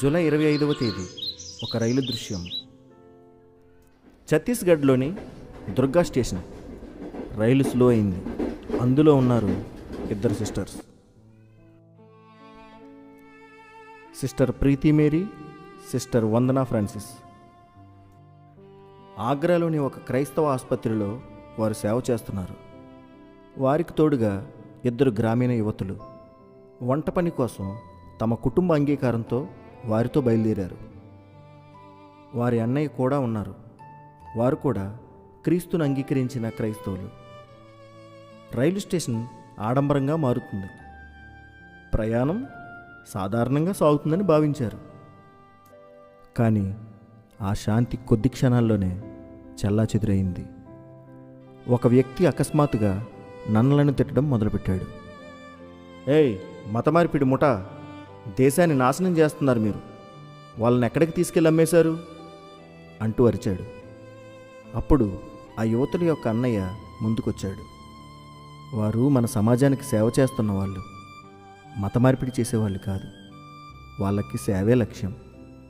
July 25వ తేదీ ఒక రైలు దృశ్యం. ఛత్తీస్గఢ్లోని దుర్గా స్టేషన్. రైలు స్లో అయింది. అందులో ఉన్నారు ఇద్దరు సిస్టర్స్. సిస్టర్ ప్రీతి మేరీ, సిస్టర్ వందనా ఫ్రాన్సిస్. ఆగ్రాలోని ఒక క్రైస్తవ ఆసుపత్రిలో వారు సేవ చేస్తున్నారు. వారికి తోడుగా ఇద్దరు గ్రామీణ యువతులు వంట పని కోసం తమ కుటుంబ అంగీకారంతో వారితో బయలుదేరారు. వారి అన్నయ్య కూడా ఉన్నారు. వారు కూడా క్రీస్తును అంగీకరించిన క్రైస్తవులు. రైలు స్టేషన్ ఆడంబరంగా మారుతుంది. ప్రయాణం సాధారణంగా సాగుతుందని భావించారు. కానీ ఆ శాంతి కొద్ది క్షణాల్లోనే చెల్లాచెదురైంది. ఒక వ్యక్తి అకస్మాత్తుగా నన్నలను తిట్టడం మొదలుపెట్టాడు. ఏయ్, మతమార్పిడి ముఠా, దేశాన్ని నాశనం చేస్తున్నారు మీరు, వాళ్ళని ఎక్కడికి తీసుకెళ్ళి అమ్మేశారు అంటూ అరిచాడు. అప్పుడు ఆ యువతుల యొక్క అన్నయ్య ముందుకొచ్చాడు. వారు మన సమాజానికి సేవ చేస్తున్న వాళ్ళు, మతమార్పిడి చేసేవాళ్ళు కాదు, వాళ్ళకి సేవే లక్ష్యం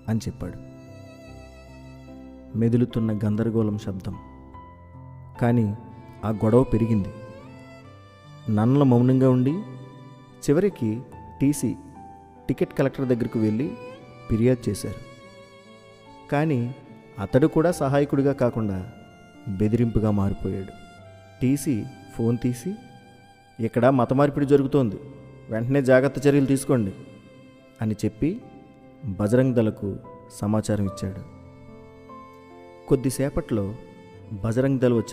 అని చెప్పాడు. మెదులుతున్న గందరగోళం శబ్దం. కానీ ఆ గొడవ పెరిగింది. నన్నలు మౌనంగా ఉండి చివరికి టికెట్ కలెక్టర్ దగ్గరకు వెళ్ళి ఫిర్యాదు చేశారు. కానీ అతడు కూడా సహాయకుడిగా కాకుండా బెదిరింపుగా మారిపోయాడు. ఫోన్ తీసి, ఇక్కడ మత మార్పిడి జరుగుతోంది, వెంటనే జాగ్రత్త చర్యలు తీసుకోండి అని చెప్పి బజరంగ్ దళకు సమాచారం ఇచ్చాడు. కొద్దిసేపట్లో బజరంగ్ దళ్ వచ్చి